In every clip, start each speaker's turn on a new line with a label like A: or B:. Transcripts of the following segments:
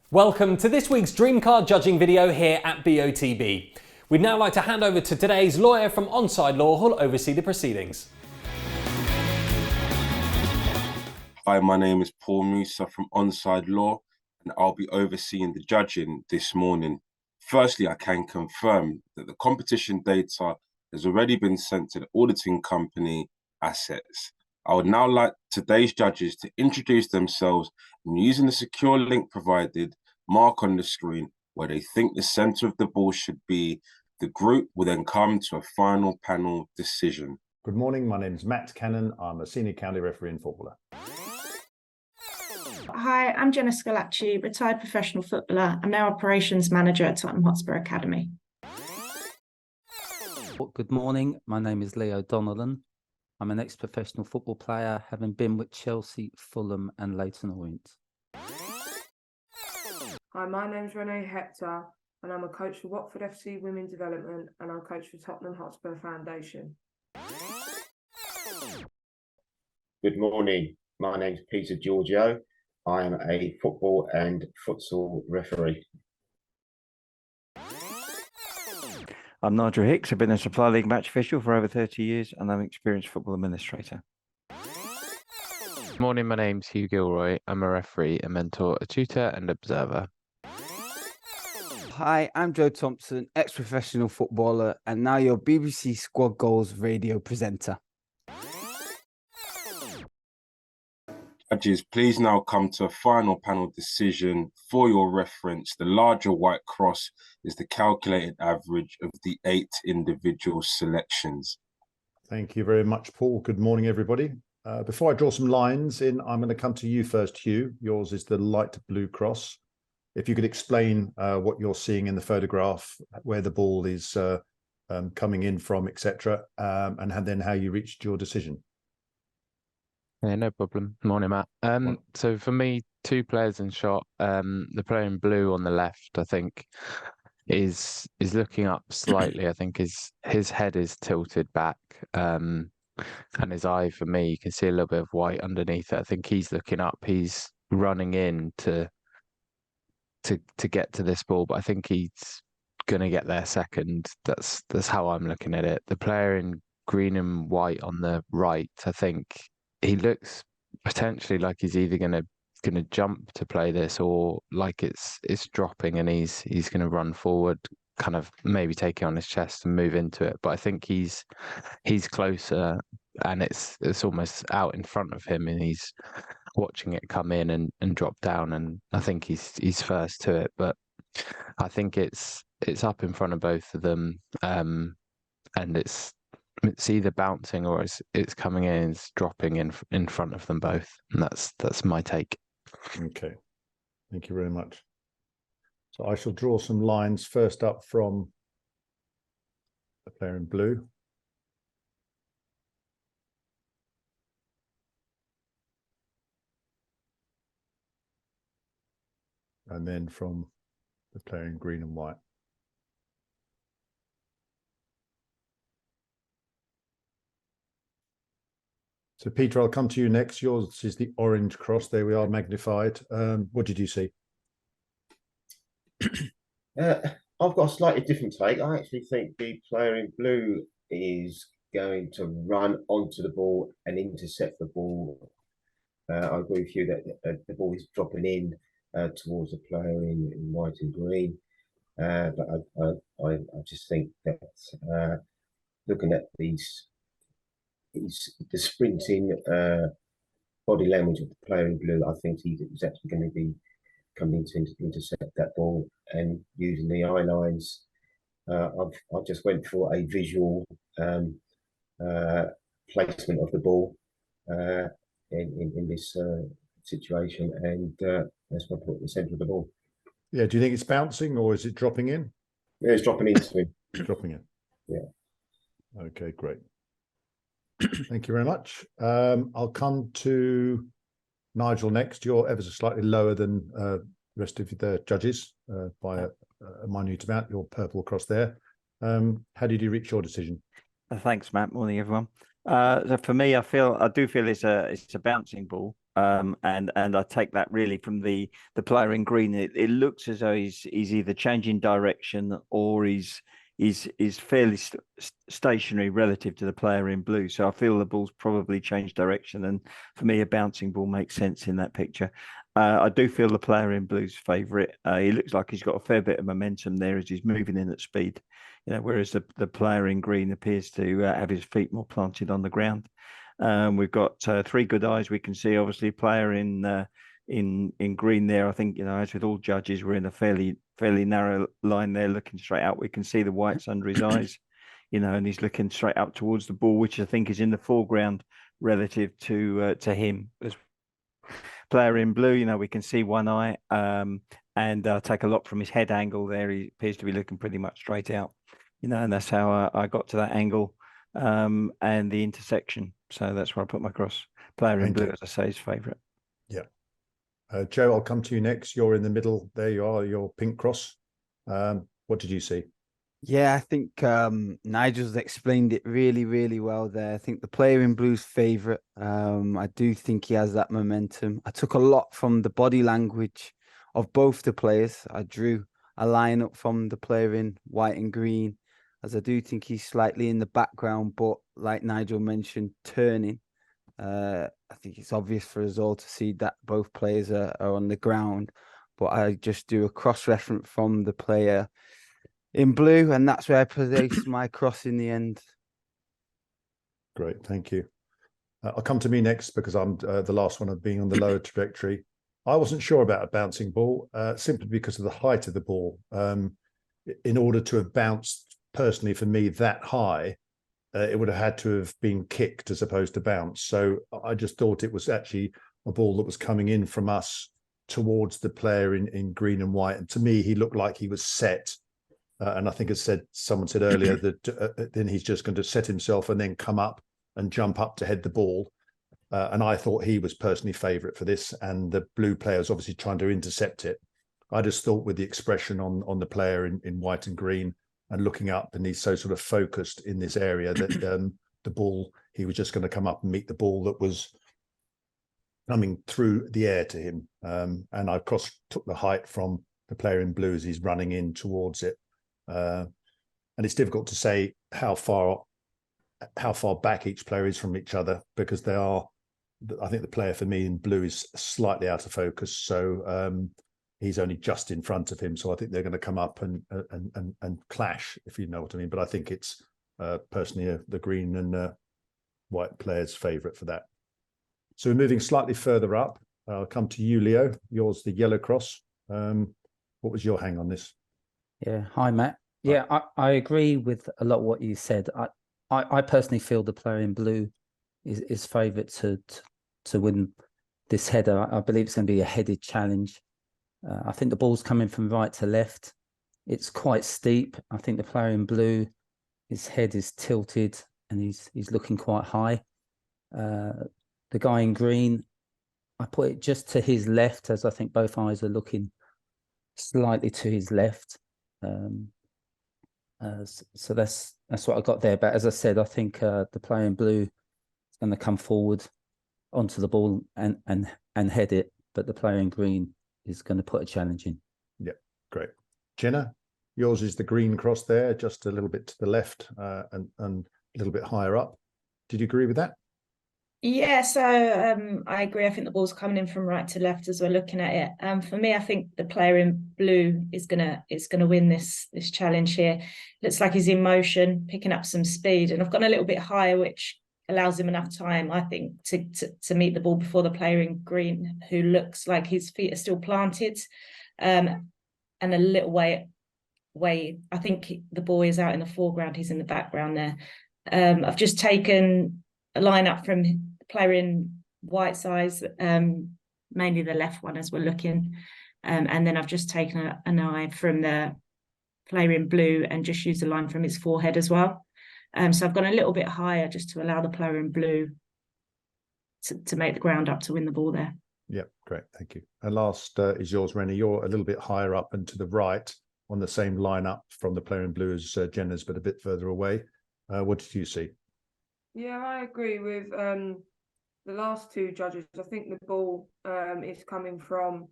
A: Welcome to this week's Dream Car judging video here at BOTB. We'd now like to hand over to today's lawyer from Onside Law who'll oversee the proceedings.
B: Hi, my name is Paul Musa from Onside Law, and I'll be overseeing the judging this morning. Firstly, I can confirm that the competition data has already been sent to the auditing company Assets. I would now like today's judges to introduce themselves and using the secure link provided, mark on the screen where they think the centre of the ball should be. The group will then come to a final panel decision.
C: Good morning, my name is Matt Cannon. I'm a senior county referee and footballer.
D: Hi, I'm Jenna Scalacci, retired professional footballer. I'm now operations manager at Tottenham Hotspur Academy.
E: Good morning, my name is Leo Donnellan. I'm an ex-professional football player, having been with Chelsea, Fulham and Leyton Orient.
F: Hi, my name's Renee Hector and I'm a coach for Watford FC Women Development and I'm coach for Tottenham Hotspur Foundation.
G: Good morning, my name's Peter Giorgio. I am a football and futsal referee.
H: I'm Nigel Hicks. I've been a Supply League match official for over 30 years and I'm an experienced football administrator.
I: Good morning, my name's Hugh Gilroy. I'm a referee, a mentor, a tutor and observer.
J: Hi, I'm Joe Thompson, ex-professional footballer and now your BBC Squad Goals radio presenter.
B: Judges, please now come to a final panel decision. For your reference, the larger white cross is the calculated average of the 8 individual selections.
C: Thank you very much, Paul. Good morning, everybody. Before I draw some lines in, I'm going to come to you first, Hugh. Yours is the light blue cross. If you could explain what you're seeing in the photograph, where the ball is coming in from, etc., and then how you reached your decision.
I: Yeah, no problem. Morning, Matt. So for me, 2 players in shot. The player in blue on the left, I think, is looking up slightly. I think his head is tilted back, and his eye, for me, you can see a little bit of white underneath it. I think he's looking up. He's running in to get to this ball, but I think he's going to get there second. That's how I'm looking at it. The player in green and white on the right, I think he looks potentially like he's either going to jump to play this or like it's dropping and he's going to run forward, kind of maybe take it on his chest and move into it. But I think he's closer and it's almost out in front of him and he's watching it come in and drop down, and I think he's first to it. But I think it's up in front of both of them, and it's either bouncing or it's coming in, it's dropping in front of them both, and that's my take.
C: Okay, thank you very much. So I shall draw some lines first up from the player in blue. And then from the player in green and white. So Peter, I'll come to you next. Yours is the orange cross. There we are, magnified. What did you see?
G: I've got a slightly different take. I actually think the player in blue is going to run onto the ball and intercept the ball. I agree with you that the ball is dropping in towards the player in white and green. But I just think that looking at the sprinting body language of the player in blue, I think he's actually going to be coming to intercept that ball and using the eye lines. I just went for a visual placement of the ball in this situation, and that's what I put at the centre of the ball.
C: Yeah, do you think it's bouncing or is it dropping in?
G: Yeah, it's dropping into him.
C: Dropping in.
G: Yeah.
C: Okay, great. Thank you very much. I'll come to Nigel next. You're ever so slightly lower than the rest of the judges by a minute amount. Your purple across there. How did you reach your decision?
H: Thanks, Matt. Morning, everyone. So for me, I do feel it's a bouncing ball. and I take that really from the player in green. It looks as though he's either changing direction or he's fairly stationary relative to the player in blue. So I feel the ball's probably changed direction, and for me, a bouncing ball makes sense in that picture. I do feel the player in blue's favourite. He looks like he's got a fair bit of momentum there as he's moving in at speed. Whereas the player in green appears to have his feet more planted on the ground. We've got 3 good eyes. We can see obviously player in green there. I think as with all judges, we're in a fairly narrow line there, looking straight out. We can see the whites under his eyes, and he's looking straight up towards the ball, which I think is in the foreground relative to him. As player in blue, we can see one eye, and take a lot from his head angle there. He appears to be looking pretty much straight out, and that's how I got to that angle and the intersection. So that's where I put my cross. Player in blue, as I say, is favourite.
C: Yeah. Joe, I'll come to you next. You're in the middle. There you are, your pink cross. What did you see?
J: Yeah, I think Nigel's explained it really, really well there. I think the player in blue's favourite. I do think he has that momentum. I took a lot from the body language of both the players. I drew a lineup from the player in white and green, as I do think he's slightly in the background, but like Nigel mentioned, turning. I think it's obvious for us all to see that both players are on the ground, but I just do a cross-reference from the player in blue, and that's where I place my cross in the end.
C: Great, thank you. I'll come to me next because I'm the last one of being on the lower trajectory. I wasn't sure about a bouncing ball simply because of the height of the ball. In order to have bounced, personally for me, that high, it would have had to have been kicked as opposed to bounce. So I just thought it was actually a ball that was coming in from us towards the player in green and white. And to me, he looked like he was set. And I think someone said earlier that then he's just going to set himself and then come up and jump up to head the ball. And I thought he was personally favourite for this. And the blue player is obviously trying to intercept it. I just thought with the expression on the player in white and green and looking up, and he's so sort of focused in this area that the ball, he was just going to come up and meet the ball that was coming through the air to him. And I took the height from the player in blue as he's running in towards it. And it's difficult to say how far back each player is from each other, because I think the player for me in blue is slightly out of focus. So he's only just in front of him. So I think they're going to come up and clash, if you know what I mean. But I think it's personally the green and white player's favourite for that. So we're moving slightly further up. I'll come to you, Leo. Yours, the yellow cross. What was your hang on this?
E: Yeah, hi, Matt. Yeah, I agree with a lot of what you said. I personally feel the player in blue is favourite to win this header. I believe it's going to be a headed challenge. I think the ball's coming from right to left. It's quite steep. I think the player in blue, his head is tilted and he's looking quite high. The guy in green, I put it just to his left, as I think both eyes are looking slightly to his left. So that's what I got there. But as I said, I think the player in blue is going to come forward onto the ball and head it, but the player in green is going to put a challenge in.
C: Yeah, great. Jenna, yours is the green cross there, just a little bit to the left and a little bit higher up. Did you agree with that?
D: Yeah, so I agree. I think the ball's coming in from right to left as we're looking at it. For me, I think the player in blue is gonna win this challenge here. Looks like he's in motion, picking up some speed, and I've gone a little bit higher, which allows him enough time, I think, to meet the ball before the player in green, who looks like his feet are still planted, and a little way. I think the ball is out in the foreground. He's in the background there. I've just taken a line up from the player in white size, mainly the left one as we're looking, and then I've just taken an eye from the player in blue and just used a line from his forehead as well. So I've gone a little bit higher just to allow the player in blue to make the ground up to win the ball there.
C: Yeah, great, thank you. And last is yours, Rennie. You're a little bit higher up and to the right on the same line up from the player in blue as Jenna's, but a bit further away. What did you see?
F: Yeah, I agree with the last two judges, I think the ball is coming from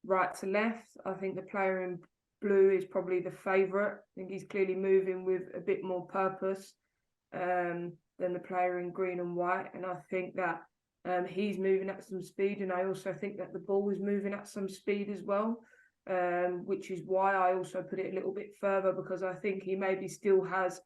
F: right to left. I think the player in blue is probably the favourite. I think he's clearly moving with a bit more purpose than the player in green and white. And I think that he's moving at some speed. And I also think that the ball is moving at some speed as well, which is why I also put it a little bit further, because I think he maybe still has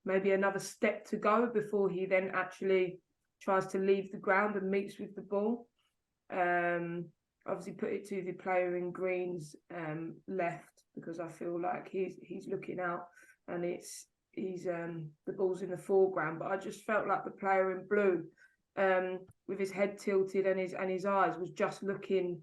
F: maybe another step to go before he then actually tries to leave the ground and meets with the ball. Obviously put it to the player in green's left, because I feel like he's looking out and the ball's in the foreground. But I just felt like the player in blue, with his head tilted and his eyes, was just looking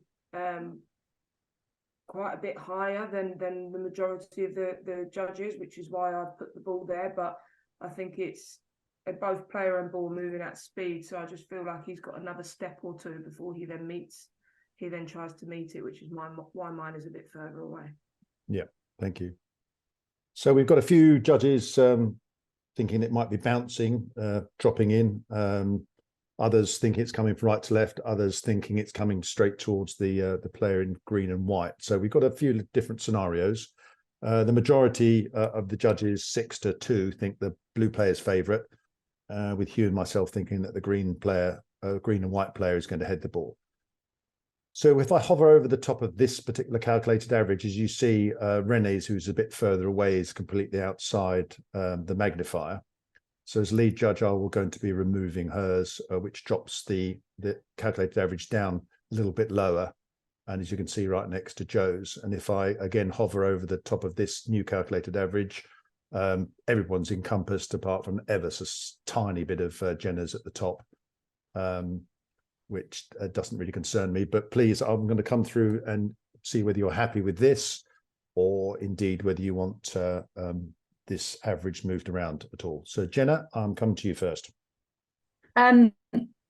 F: quite a bit higher than the majority of the judges, which is why I put the ball there. But I think it's both player and ball moving at speed, so I just feel like he's got another step or two before he then tries to meet it, which is why mine is a bit further away.
C: Yeah, thank you. So we've got a few judges thinking it might be bouncing, dropping in. Others think it's coming from right to left. Others thinking it's coming straight towards the player in green and white. So we've got a few different scenarios. The majority of the judges, 6-2, think the blue player's favourite, with Hugh and myself thinking that the green and white player is going to head the ball. So if I hover over the top of this particular calculated average, as you see, Rene's, who's a bit further away, is completely outside the magnifier. So as lead judge, I will going to be removing hers, which drops the calculated average down a little bit lower. And as you can see, right next to Joe's. And if I, again, hover over the top of this new calculated average, everyone's encompassed apart from ever so tiny bit of Jenna's at the top, which doesn't really concern me. But please, I'm going to come through and see whether you're happy with this, or indeed whether you want this average moved around at all. So Jenna, I'm coming to you first.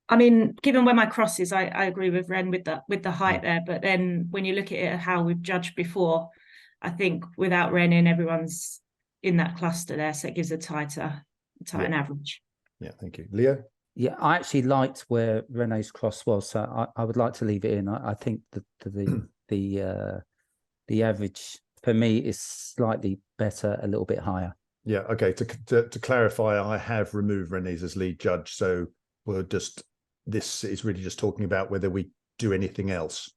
D: I mean, given where my cross is, I agree with Ren with the height there. But then when you look at it, how we've judged before, I think without Ren in, everyone's in that cluster there, so it gives a tighter average. Yeah, thank you. Leo?
E: Yeah, I actually liked where Rene's cross was, so I would like to leave it in. I think the average for me is slightly better, a little bit higher.
C: Yeah, okay. To clarify, I have removed Rene's as lead judge, so this is really just talking about whether we do anything else.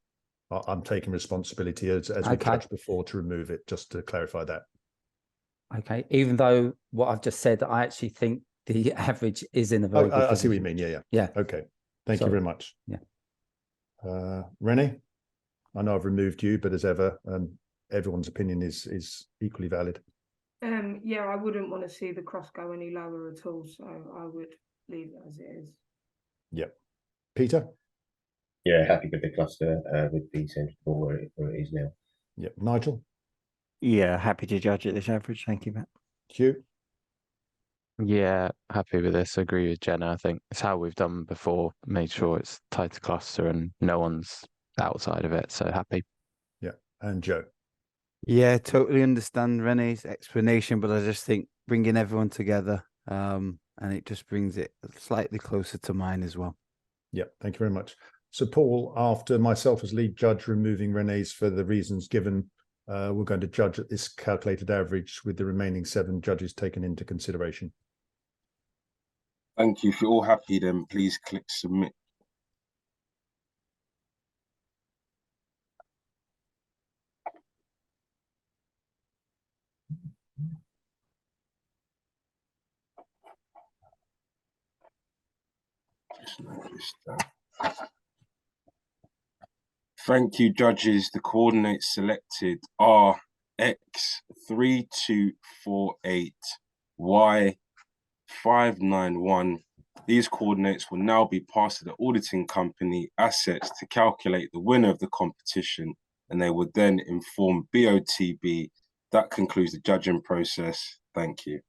C: I'm taking responsibility as we judged before to remove it, just to clarify that.
E: Okay, even though what I've just said, I actually think the average is in a very good
C: I see what you mean. Yeah. Okay. Thank you very much.
E: Yeah.
C: Rene, I know I've removed you, but as ever, everyone's opinion is equally valid.
F: Yeah, I wouldn't want to see the cross go any lower at all, so I would leave it as it is.
C: Yep. Peter?
G: Yeah, happy with the cluster with the central ball where it is now.
C: Yep. Nigel?
H: Yeah, happy to judge at this average. Thank you, Matt.
C: Hugh?
I: Yeah, happy with this. Agree with Jenna. I think it's how we've done before, made sure it's tighter cluster and no one's outside of it. So happy.
C: Yeah. And Joe?
J: Yeah, totally understand Rene's explanation, but I just think bringing everyone together, and it just brings it slightly closer to mine as well.
C: Yeah, thank you very much. So Paul, after myself as lead judge removing Rene's for the reasons given, we're going to judge at this calculated average with the remaining 7 judges taken into consideration.
B: Thank you. If you're all happy, then please click submit. Thank you, judges. The coordinates selected are X3248, Y591. These coordinates will now be passed to the auditing company Assets to calculate the winner of the competition, and they will then inform BOTB. That concludes the judging process. Thank you.